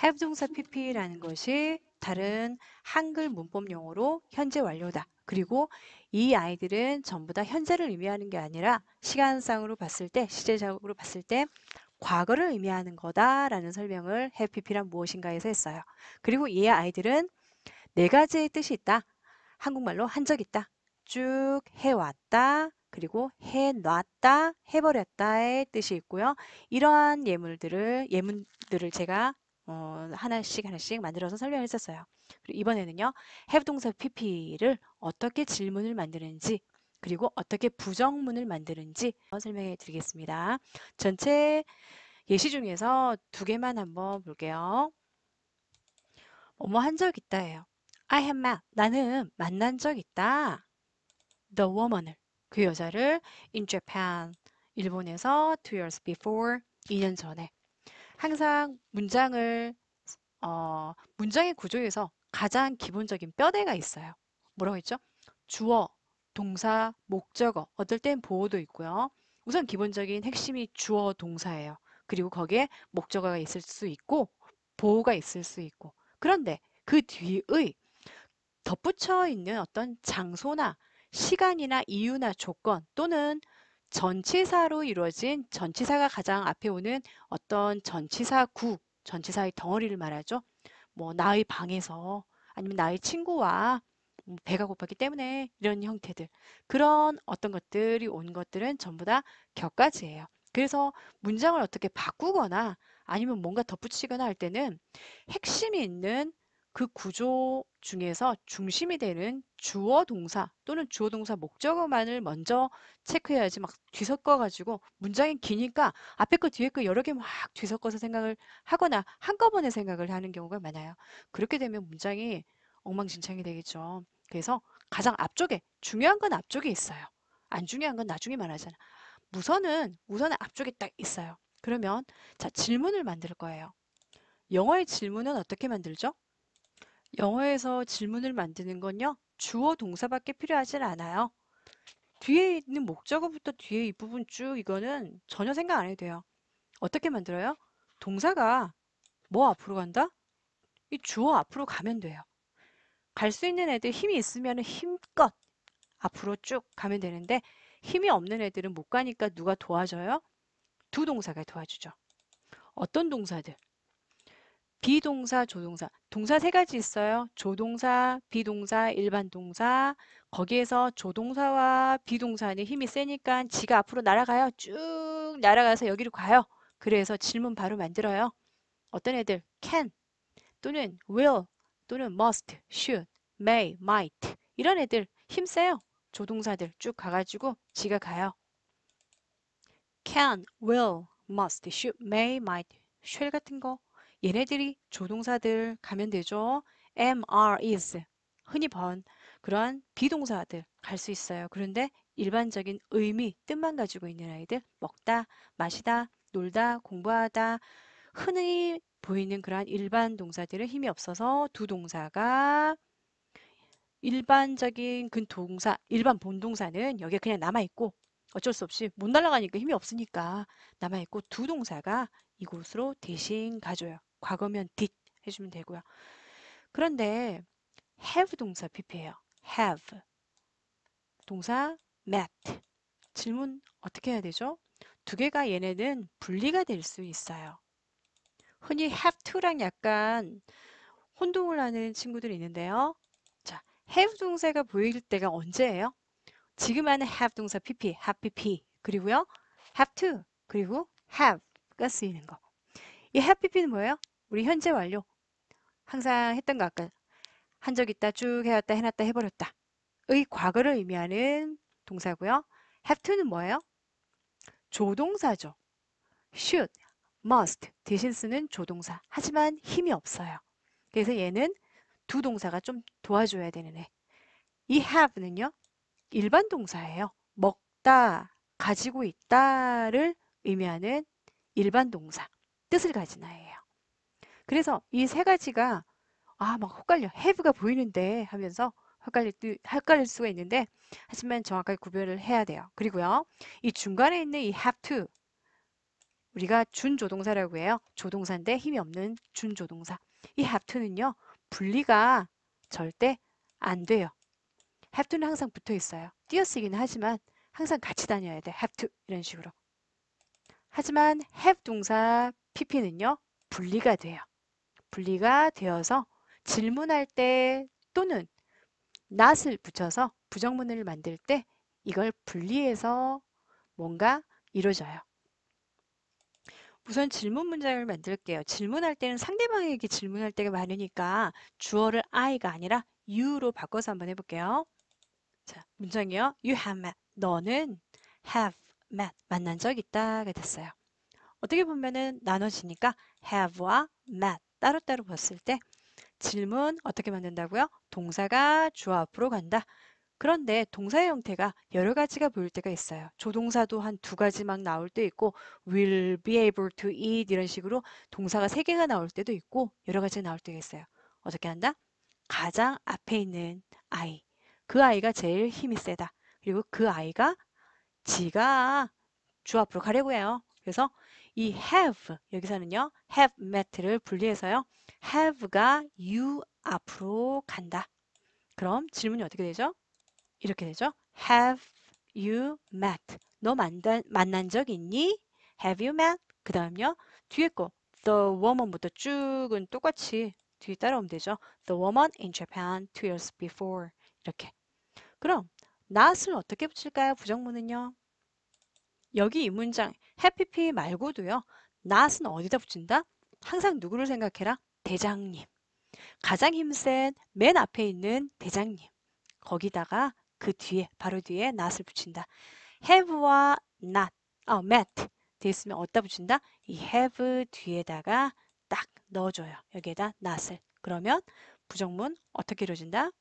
have 동사 pp라는 것이 다른 한글 문법 용어로 현재 완료다. 그리고 이 아이들은 전부 다 현재를 의미하는 게 아니라 시간상으로 봤을 때, 시제적으로 봤을 때 과거를 의미하는 거다라는 설명을 have pp란 무엇인가에서 했어요. 그리고 이 아이들은 네 가지의 뜻이 있다. 한국말로 한 적 있다. 쭉 해왔다. 그리고 해놨다. 해버렸다의 뜻이 있고요. 이러한 예문들을 제가 하나씩 하나씩 만들어서 설명했었어요. 그리고 이번에는요. have 동사 pp를 어떻게 질문을 만드는지 그리고 어떻게 부정문을 만드는지 설명해 드리겠습니다. 전체 예시 중에서 두 개만 한번 볼게요. 뭐뭐 한 적 있다예요. I have met. 나는 만난 적 있다. The woman을. 그 여자를 in Japan. 일본에서 2 years before. 2년 전에. 항상 문장의 구조에서 가장 기본적인 뼈대가 있어요. 뭐라고 했죠? 주어, 동사, 목적어. 어떨 땐 보어도 있고요. 우선 기본적인 핵심이 주어, 동사예요. 그리고 거기에 목적어가 있을 수 있고 보어가 있을 수 있고. 그런데 그 뒤의 덧붙여 있는 어떤 장소나 시간이나 이유나 조건 또는 전치사로 이루어진 전치사가 가장 앞에 오는 어떤 전치사의 덩어리를 말하죠. 뭐 나의 방에서 아니면 나의 친구와 배가 고팠기 때문에 이런 형태들. 그런 어떤 것들이 온 것들은 전부 다 격가지예요. 그래서 문장을 어떻게 바꾸거나 아니면 뭔가 덧붙이거나 할 때는 핵심이 있는 그 구조 중에서 중심이 되는 주어 동사 또는 주어 동사 목적어만을 먼저 체크해야지 막 뒤섞어 가지고 문장이 기니까 앞에 거 뒤에 거 여러 개 막 뒤섞어서 생각을 하거나 한꺼번에 생각을 하는 경우가 많아요. 그렇게 되면 문장이 엉망진창이 되겠죠. 그래서 가장 앞쪽에 중요한 건 앞쪽에 있어요. 안 중요한 건 나중에 말하잖아. 우선은 앞쪽에 딱 있어요. 그러면 자, 질문을 만들 거예요. 영어의 질문은 어떻게 만들죠? 영어에서 질문을 만드는 건요. 주어 동사밖에 필요하진 않아요. 뒤에 있는 목적어부터 뒤에 이 부분 쭉 이거는 전혀 생각 안 해도 돼요. 어떻게 만들어요? 동사가 뭐 앞으로 간다? 이 주어 앞으로 가면 돼요. 갈 수 있는 애들 힘이 있으면 힘껏 앞으로 쭉 가면 되는데 힘이 없는 애들은 못 가니까 누가 도와줘요? 두 동사가 도와주죠. 어떤 동사들? 비동사, 조동사. 동사 세 가지 있어요. 조동사, 비동사, 일반 동사. 거기에서 조동사와 비동사는 힘이 세니까 지가 앞으로 날아가요. 쭉 날아가서 여기로 가요. 그래서 질문 바로 만들어요. 어떤 애들? can 또는 will 또는 must, should, may, might 이런 애들 힘 세요. 조동사들 쭉 가가지고 지가 가요. can, will, must, should, may, might, shall 같은 거 얘네들이 조동사들 가면 되죠. am, are, is 흔히 번 그런 비동사들 갈 수 있어요. 그런데 일반적인 의미, 뜻만 가지고 있는 아이들 먹다, 마시다, 놀다, 공부하다 흔히 보이는 그러한 일반 동사들은 힘이 없어서 두 동사가 일반적인 그 동사, 일반 본동사는 여기에 그냥 남아있고 어쩔 수 없이 못 날아가니까 힘이 없으니까 남아있고 두 동사가 이곳으로 대신 가줘요. 과거면 did 해주면 되고요. 그런데 have 동사 pp예요. have 동사 met 질문 어떻게 해야 되죠? 두 개가 얘네는 분리가 될 수 있어요. 흔히 have to랑 약간 혼동을 하는 친구들이 있는데요. 자, have 동사가 보일 때가 언제예요? 지금 하는 have 동사 pp, have pp, 그리고요, have to, 그리고 have가 쓰이는 거. 이 have pp는 뭐예요? 우리 현재 완료. 항상 했던 거 아까 한 적 있다, 쭉 해왔다, 해놨다, 해버렸다. 의 과거를 의미하는 동사고요. have to는 뭐예요? 조동사죠. should, must 대신 쓰는 조동사. 하지만 힘이 없어요. 그래서 얘는 두 동사가 좀 도와줘야 되는 애. 이 have는요, 일반 동사예요. 먹다, 가지고 있다를 의미하는 일반 동사. 뜻을 가진 아이예요. 그래서 이 세 가지가 막 헷갈려. have가 보이는데 하면서 헷갈릴 수가 있는데 하지만 정확하게 구별을 해야 돼요. 그리고요. 이 중간에 있는 이 have to 우리가 준조동사라고 해요. 조동사인데 힘이 없는 준조동사. 이 have to는요. 분리가 절대 안 돼요. have to는 항상 붙어 있어요. 띄어쓰기는 하지만 항상 같이 다녀야 돼. have to 이런 식으로. 하지만 have 동사 pp는요. 분리가 돼요. 분리가 되어서 질문할 때 또는 not을 붙여서 부정문을 만들 때 이걸 분리해서 뭔가 이루어져요. 우선 질문 문장을 만들게요. 질문할 때는 상대방에게 질문할 때가 많으니까 주어를 I가 아니라 you로 바꿔서 한번 해볼게요. 자, 문장이요. You have met. 너는 have met. 만난 적 있다가 됐어요. 어떻게 보면은 나눠지니까 have와 met 따로따로 봤을 때 질문 어떻게 만든다고요? 동사가 주어 앞으로 간다. 그런데 동사의 형태가 여러 가지가 보일 때가 있어요. 조동사도 한 두 가지 막 나올 때 있고 will be able to eat 이런 식으로 동사가 세 개가 나올 때도 있고 여러 가지가 나올 때가 있어요. 어떻게 한다? 가장 앞에 있는 아이. 그 아이가 제일 힘이 세다. 그리고 그 아이가 지가 주 앞으로 가려고 해요. 그래서 이 have 여기서는요. have met를 분리해서요. have가 you 앞으로 간다. 그럼 질문이 어떻게 되죠? 이렇게 되죠. Have you met? 너 만난 적 있니? Have you met? 그 다음요. 뒤에 거 The woman부터 쭉은 똑같이 뒤에 따라오면 되죠. The woman in Japan 2 years before 이렇게. 그럼 not을 어떻게 붙일까요? 부정문은요. 여기 이 문장 happy p 말고도요. not은 어디다 붙인다? 항상 누구를 생각해라? 대장님. 가장 힘센 맨 앞에 있는 대장님. 거기다가 그 뒤에 바로 뒤에 not을 붙인다. have와 not, met 돼 있으면 어디다 붙인다? 이 have 뒤에다가 딱 넣어줘요. 여기에다 not을. 그러면 부정문 어떻게 이루어진다?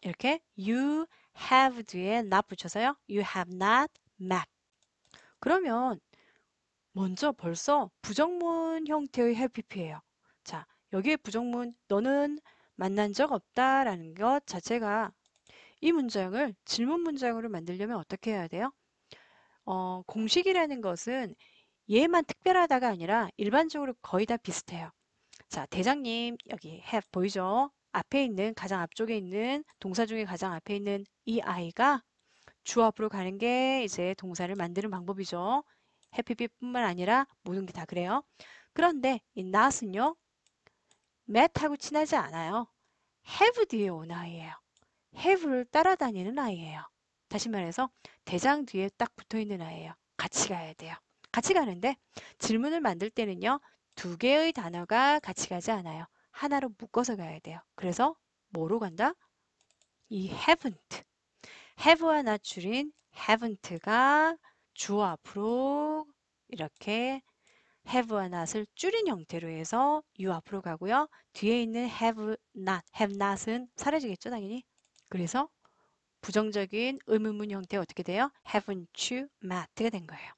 이렇게 you have 뒤에 not 붙여서요. You have not met. 그러면 먼저 벌써 부정문 형태의 have pp예요. 자, 여기에 부정문 너는 만난 적 없다라는 것 자체가 이 문장을 질문 문장으로 만들려면 어떻게 해야 돼요? 공식이라는 것은 얘만 특별하다가 아니라 일반적으로 거의 다 비슷해요. 자, 대장님 여기 have 보이죠? 앞에 있는 가장 앞쪽에 있는 동사 중에 가장 앞에 있는 이 아이가 주 앞으로 가는 게 이제 동사를 만드는 방법이죠. 해피비뿐만 아니라 모든 게 다 그래요. 그런데 이 not은요. met하고 친하지 않아요. have 뒤에 온 아이예요. have를 따라다니는 아이예요. 다시 말해서 대장 뒤에 딱 붙어있는 아이예요. 같이 가야 돼요. 같이 가는데 질문을 만들 때는요. 두 개의 단어가 같이 가지 않아요. 하나로 묶어서 가야 돼요. 그래서 뭐로 간다? 이 haven't. have와 not 줄인 haven't가 주어 앞으로 이렇게 have와 not을 줄인 형태로 해서 you 앞으로 가고요. 뒤에 있는 have not은 사라지겠죠, 당연히. 그래서 부정적인 의문문 형태 어떻게 돼요? haven't you met가 된 거예요.